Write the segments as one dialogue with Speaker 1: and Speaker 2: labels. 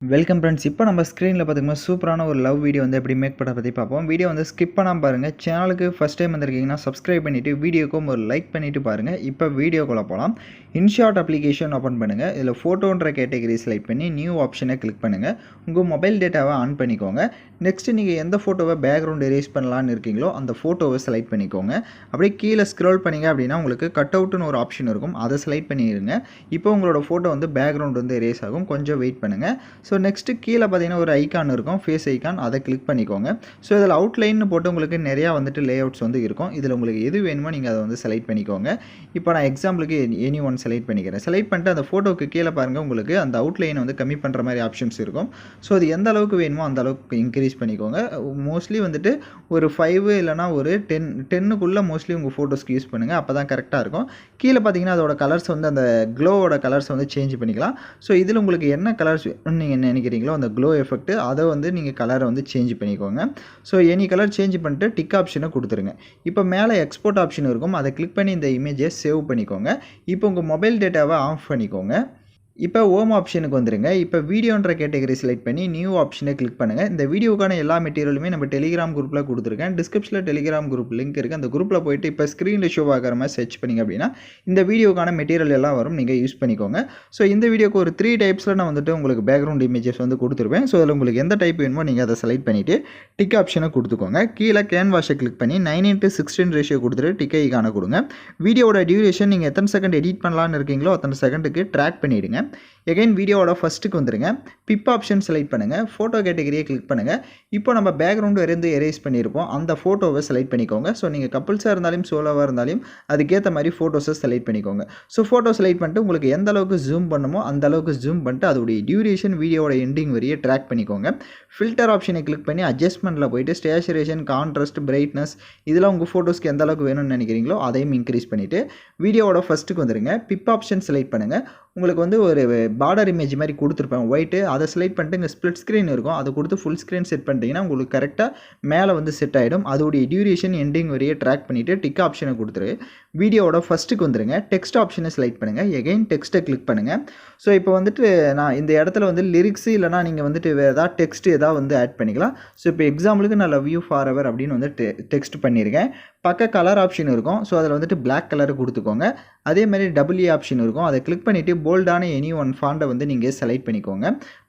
Speaker 1: Welcome friends. இப்போ நம்ம ஸ்க்ரீனில் பார்த்தீங்கன்னா சூப்பரான ஒரு லவ் வீடியோ வந்து எப்படி மேக் பண்ண பற்றி பார்ப்போம். வீடியோ வந்து ஸ்கிப் பண்ணாமல் பாருங்கள். சேனலுக்கு ஃபஸ்ட் டைம் வந்திருக்கீங்கன்னா சப்ஸ்கிரைப் பண்ணிவிட்டு வீடியோக்கும் ஒரு லைக் பண்ணிவிட்டு பாருங்கள். இப்போ வீடியோக்குள்ளே போகலாம். இன்ஷாட் அப்ளிகேஷன் ஓப்பன் பண்ணுங்கள். இதில் ஃபோட்டோன்ற கேட்டகரி செலக்ட் பண்ணி நியூ ஆப்ஷனை கிளிக் பண்ணுங்கள். உங்கள் மொபைல் டேட்டாவை ஆன் பண்ணிக்கோங்க. நெக்ஸ்ட்டு நீங்கள் எந்த ஃபோட்டோவை பேக்ரவுண்ட் எரேஸ் பண்ணலான்னு இருக்கீங்களோ அந்த ஃபோட்டோவை செலக்ட் பண்ணிக்கோங்க. அப்படியே கீழே ஸ்க்ரோல் பண்ணிங்க அப்படின்னா உங்களுக்கு கட் அவுட்னு ஒரு ஆப்ஷன் இருக்கும். அதை செலக்ட் பண்ணிடுங்க. இப்போ உங்களோட ஃபோட்டோ வந்து பேக்ரவுண்ட் வந்து எரேஸ் ஆகும். கொஞ்சம் வெயிட் பண்ணுங்கள். ஸோ நெக்ஸ்ட்டு கீழே பார்த்தீங்கன்னா ஒரு ஐக்கான் இருக்கும், ஃபேஸ் ஐக்கான். அதை கிளிக் பண்ணிக்கோங்க. ஸோ இதில் அவுட்லைன்னு போட்டு உங்களுக்கு நிறையா வந்துட்டு லே அவுட்ஸ் வந்து இருக்கும். இதில் உங்களுக்கு எது வேணுமோ நீங்கள் அதை வந்து செலக்ட் பண்ணிக்கோங்க. இப்போ நான் எக்ஸாம்பிளுக்கு எனி ஒன் செலக்ட் பண்ணிக்கிறேன். செலக்ட் பண்ணிட்டு அந்த ஃபோட்டோக்கு கீழே பாருங்கள், உங்களுக்கு அந்த அவுட்லைனை வந்து கம்மி பண்ணுற மாதிரி ஆப்ஷன்ஸ் இருக்கும். ஸோ அது எந்த அளவுக்கு வேணுமோ அந்த அளவுக்கு இன்க்ரீஸ் பண்ணிக்கோங்க. மோஸ்ட்லி வந்துட்டு ஒரு 5 இல்லைனா ஒரு 10க்குள்ளே மோஸ்ட்லி உங்கள் ஃபோட்டோஸ்க்கு யூஸ் பண்ணுங்கள். அப்போ தான் கரெக்டாக இருக்கும். கீழே பார்த்தீங்கன்னா அதோட கலர்ஸ் வந்து அந்த க்ளோவோட கலர்ஸ் வந்து சேஞ்ச் பண்ணிக்கலாம். ஸோ இதில் உங்களுக்கு என்ன கலர்ஸ் நீங்கள் நினைக்கிறீங்களோ அந்த க்ளோ எஃபெக்ட் அதை வந்து நீங்கள் கலரை வந்து சேஞ்ச் பண்ணிக்கோங்க. ஸோ எனி கலர் சேஞ்ச் பண்ணிட்டு டிக் ஆப்ஷனை கொடுத்துருங்க. இப்போ மேலே எக்ஸ்போர்ட் ஆப்ஷன் இருக்கும். அதை கிளிக் பண்ணி இந்த இமேஜை சேவ் பண்ணிக்கோங்க. இப்போ உங்கள் மொபைல் டேட்டாவை ஆஃப் பண்ணிக்கோங்க. இப்போ ஹோம் ஆப்ஷனுக்கு வந்துருங்க. இப்போ வீடியோன்ற கேட்டகரி செலக்ட் பண்ணி நியூ ஆப்ஷனை கிளிக் பண்ணுங்கள். இந்த வீடியோக்கான எல்லா மெட்டீரியலுமே நம்ம டெலிகிராம் குரூப்பில் கொடுத்துருக்கேன். டிஸ்கிரிப்ஷனில் டெலிகிராம் குரூப் லிங்க் இருக்குது. அந்த குரூப்பில் போய்ட்டு இப்போ ஸ்க்ரீனில் ஷோ ஆகிற மாதிரி சர்ச் பண்ணிங்க அப்படின்னா இந்த வீடியோக்கான மெட்டீரியல் எல்லாம் வரும். நீங்கள் யூஸ் பண்ணிக்கோங்க. ஸோ இந்த வீடியோக்கு ஒரு 3 டைப்ஸில் நான் வந்துட்டு உங்களுக்கு பேக்ரவுண்ட் இமேஜஸ் வந்து கொடுத்துருவேன். ஸோ அதில் உங்களுக்கு எந்த டைப் வேணுமோ நீங்கள் அதை செலக்ட் பண்ணிவிட்டு டிக் ஆப்ஷனை கொடுத்துக்கோங்க. கீழே கேன்வாஷை கிளிக் பண்ணி 9:16 ரேஷியோ கொடுத்துட்டு டிக் ஐக்கான கொடுங்க. வீடியோட டியூரேஷன் நீங்கள் எத்தனை செகண்ட் எடிட் பண்ணலான்னு இருக்கீங்களோ அத்தனை செகண்டுக்கு ட்ராக் பண்ணிவிடுங்க. எகைன் வீடியோவோட ஃபஸ்ட்டுக்கு வந்துருங்க. பிப் ஆப்ஷன் செலக்ட் பண்ணுங்கள். ஃபோட்டோ கேட்டகரியை கிளிக் பண்ணுங்கள். இப்போ நம்ம பேக்ரவுண்டு இருந்து எரேஸ் பண்ணியிருப்போம். அந்த ஃபோட்டோவை செலக்ட் பண்ணிக்கோங்க. ஸோ நீங்கள் கப்புள்ஸாக இருந்தாலும் சோலோவாக இருந்தாலும் அதுக்கேற்ற மாதிரி ஃபோட்டோஸை செலக்ட் பண்ணிக்கோங்க. ஸோ ஃபோட்டோ செலக்ட் பண்ணிட்டு உங்களுக்கு எந்த அளவுக்கு ஜூம் பண்ணுமோ அந்த அளவுக்கு ஜூம் பண்ணிட்டு அதோடைய டியூரேஷன் வீடியோட எண்டிங் வரையே ட்ராக் பண்ணிக்கோங்க. ஃபில்டர் ஆப்ஷனை கிளிக் பண்ணி அட்ஜஸ்ட்மெண்ட்டில் போய்ட்டு ஸ்டேச்சுரேஷன், கான்ட்ராஸ்ட், பிரைட்னஸ் இதெல்லாம் உங்கள் ஃபோட்டோஸ்க்கு எந்த அளவுக்கு வேணும்னு நினைக்கிறீங்களோ அதையும் இன்க்ரீஸ் பண்ணிவிட்டு வீடியோவோட ஃபஸ்ட்டுக்கு வந்துருங்க. பிப் ஆப்ஷன் செலக்ட் பண்ணுங்கள். உங்களுக்கு வந்து ஒரு பார்டர் இமேஜ் மாதிரி கொடுத்துருப்பேன் ஒயிட்டு. அதை செலக்ட் பண்ணிட்டு இங்கே ஸ்ப்ளிட் ஸ்க்ரீன் இருக்கும். அதை கொடுத்து ஃபுல் ஸ்க்ரீன் செட் பண்ணிட்டீங்கன்னா உங்களுக்கு கரெக்டாக மேலே வந்து செட் ஆகிடும். அதோடைய டியூரேஷன் எண்டிங் வரையே ட்ராக் பண்ணிவிட்டு டிக் ஆப்ஷனை கொடுத்துரு. வீடியோவோட ஃபஸ்ட்டுக்கு வந்துருங்க. டெக்ஸ்ட் ஆப்ஷனை செலக்ட் பண்ணுங்கள். எகைன் டெக்ஸ்ட்டை கிளிக் பண்ணுங்கள். ஸோ இப்போ வந்துட்டு நான் இந்த இடத்துல வந்து லிரிக்ஸு இல்லைனா நீங்கள் வந்துட்டு வேறு ஏதாவது டெக்ஸ்ட் ஏதாவது வந்து ஆட் பண்ணிக்கலாம். ஸோ இப்போ எக்ஸாம்பிளுக்கு நான் லவ் யூ ஃபார் எவர் அப்படின்னு வந்து டெக்ஸ்ட் பண்ணியிருக்கேன். பக்க கலர் ஆப்ஷன் இருக்கும். ஸோ அதில் வந்துட்டு பிளாக் கலர் கொடுத்துக்கோங்க. அதேமாதிரி டபுள்இ ஆப்ஷன் இருக்கும். அதை கிளிக் பண்ணிவிட்டு போல்டான எனி ஒன் ஃபாண்டை வந்து நீங்கள் செலக்ட் பண்ணிக்கோங்க.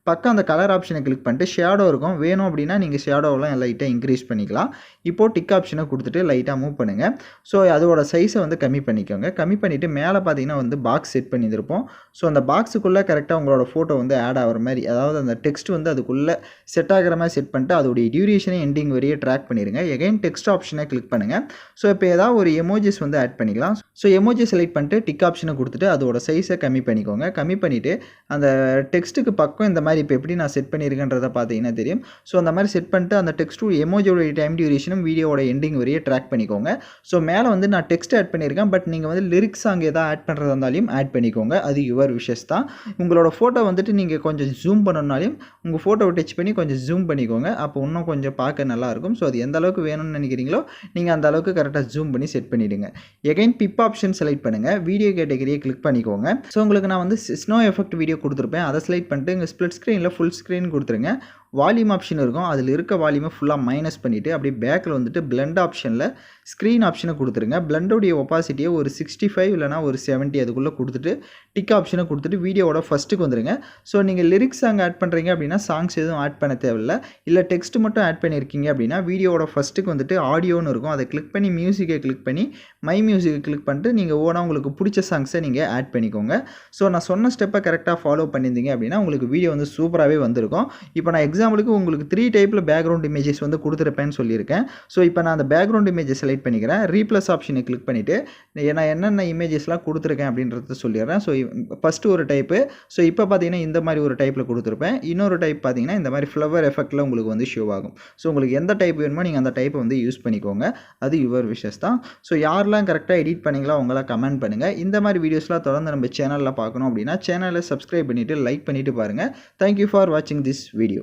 Speaker 1: பக்கம் அந்த கலர் ஆப்ஷனை கிளிக் பண்ணிட்டு ஷேடோ இருக்கும். வேணும் அப்படின்னா நீங்கள் ஷேடோவெலாம் லைட்டாக இன்க்ரீஸ் பண்ணிக்கலாம். இப்போது டிக் ஆப்ஷனை கொடுத்துட்டு லைட்டாக மூவ் பண்ணுங்கள். ஸோ அதோட சைஸை வந்து கம்மி பண்ணிக்கோங்க. கம்மி பண்ணிவிட்டு மேலே பார்த்தீங்கன்னா வந்து பாக்ஸ் செட் பண்ணியிருப்போம். ஸோ அந்த பாக்ஸுக்குள்ளே கரெக்டாக உங்களோட ஃபோட்டோ வந்து ஆட் ஆகிற மாதிரி, அதாவது அந்த டெக்ஸ்ட் வந்து அதுக்குள்ளே செட் ஆகிற மாதிரி செட் பண்ணிட்டு அதோடைய டியூரேஷனை எண்டிங் வரையே ட்ராக் பண்ணிடுங்க. எகைன் டெக்ஸ்ட் ஆப்ஷனை கிளிக் பண்ணுங்கள். ஸோ இப்போ ஏதாவது ஒரு எமோஜிஸ் வந்து ஆட் பண்ணிக்கலாம். ஸோ எமோஜி செலக்ட் பண்ணிட்டு டிக் ஆப்ஷனை கொடுத்துட்டு அதோட சைஸை கம்மி பண்ணிக்கோங்க. கம்மி பண்ணிவிட்டு அந்த டெக்ஸ்ட்டுக்கு பக்கம் இந்த மாதிரி இப்போ எப்படி நான் செட் பண்ணியிருக்கேன்றதை பார்த்தீங்கன்னா தெரியும். ஸோ அந்த மாதிரி செட் பண்ணிட்டு அந்த டெக்ஸ்ட்டு எமோஜியோட டைம் டியூரேஷனும் வீடியோட எண்டிங் வரையே ட்ராக் பண்ணிக்கோங்க. ஸோ மேலே வந்து நான் டெக்ஸ்ட் ஆட் பண்ணியிருக்கேன். பட் நீங்கள் வந்து லிரிக்ஸ் சாங் எதாவது ஆட் பண்ணுறதா இருந்தாலும் ஆட் பண்ணிக்கோங்க. அது யுவர் விஷஸ் தான். உங்களோட ஃபோட்டோ வந்துட்டு நீங்கள் கொஞ்சம் ஜூம் பண்ணணுனாலும் உங்கள் ஃபோட்டோவை டச் பண்ணி கொஞ்சம் ஜூம் பண்ணிக்கோங்க. அப்போ இன்னும் கொஞ்சம் பார்க்க நல்லாயிருக்கும். ஸோ அது எந்த அளவுக்கு வேணும்னு நினைக்கிறீங்களோ நீங்கள் அந்த அளவுக்கு கரெக்டாக ஜூம் பண்ணி செட் பண்ணிவிடுங்க. எகைன் பிப் ஆப்ஷன் செலக்ட் பண்ணுங்கள். வீடியோ கேட்டகரியை கிளிக் பண்ணிக்கோங்க. ஸோ உங்களுக்கு நான் வந்து ஸ்னோ எஃபெக்ட் வீடியோ கொடுத்துருப்பேன். அதை செலக்ட் பண்ணிட்டு இங்கே ஸ்ப்ளிட் ஸ்க்ரீனில் ஃபுல் ஸ்க்ரீன் கொடுத்துருங்க. வால்யூம் ஆப்ஷன் இருக்கும். அதில் இருக்க வால்யூமை ஃபுல்லாக மைனஸ் பண்ணிவிட்டு அப்படியே பேக்கில் வந்துட்டு பிளெண்ட் ஆப்ஷனில் ஸ்க்ரீன் ஆப்ஷனை கொடுத்துருங்க. பிளண்டோடைய ஒப்பாசிட்டியை ஒரு 65 இல்லைனா ஒரு 70 அதுக்குள்ளே கொடுத்துட்டு டிக் ஆப்ஷனை கொடுத்துட்டு வீடியோவோட ஃபஸ்ட்டுக்கு வந்துருங்க. ஸோ நீங்கள் லிரிக்ஸ் சாங் ஆட் பண்ணுறீங்க அப்படின்னா சாங்ஸ் எதுவும் ஆட் பண்ண தேவையில்லை. இல்லை டெக்ஸ்ட் மட்டும் ஆட் பண்ணியிருக்கீங்க அப்படின்னா வீடியோவோட ஃபஸ்ட்டுக்கு வந்துட்டு ஆடியோன்னு இருக்கும். அதை கிளிக் பண்ணி மியூசிக்கை கிளிக் பண்ணி மை மியூசிக்கை கிளிக் பண்ணிட்டு நீங்கள் ஓனாக உங்களுக்கு பிடிச்ச சாங்ஸை நீங்கள் ஆட் பண்ணிக்கோங்க. ஸோ நான் சொன்ன ஸ்டெப்பை கரெக்டாக ஃபாலோ பண்ணியிருந்தீங்க அப்படின்னா உங்களுக்கு வீடியோ வந்து சூப்பராகவே வந்திருக்கும். இப்போ நான் எக்ஸாம்பிளுக்கு உங்களுக்கு 3 டைப்பில் பேக்ரவுண்ட் இமேஜஸ் வந்து கொடுத்துருப்பேன்னு சொல்லியிருக்கேன். ஸோ இப்போ நான் அந்த பேக்ரவுண்ட் இமேஜை செலக்ட் பண்ணிக்கிறேன். ரீப்ளஸ் ஆப்ஷனை கிளிக் பண்ணிவிட்டு நான் என்னென்ன இமேஜஸ்லாம் கொடுத்துருக்கேன் அப்படின்றத சொல்லிடுறேன். ஸோ ஃபஸ்ட்டு ஒரு டைப்பு. ஸோ இப்போ பார்த்தீங்கன்னா இந்த மாதிரி ஒரு டைப்பில் கொடுத்துருப்பேன். இன்னொரு டைப் பார்த்தீங்கன்னா இந்த மாதிரி ஃப்ளவர் எஃபெக்ட்டில் உங்களுக்கு வந்து ஷோ ஆகும். ஸோ உங்களுக்கு எந்த டைப் வேணுமோ நீங்கள் அந்த டைப்பை வந்து யூஸ் பண்ணிக்கோங்க. அது யுவர் விஷஸ் தான். ஸோ யாரெல்லாம் கரெக்டாக எடிட் பண்ணிங்களோ அவங்களாம் கமெண்ட் பண்ணுங்கள். இந்த மாதிரி வீடியோஸ்லாம் தொடர்ந்து நம்ம சேனலில் பார்க்கணும் அப்படின்னா சேனலை சப்ஸ்கிரைப் பண்ணிவிட்டு லைக் பண்ணிவிட்டு பாருங்கள். தேங்க்யூ ஃபார் வாட்சிங் திஸ் வீடியோ.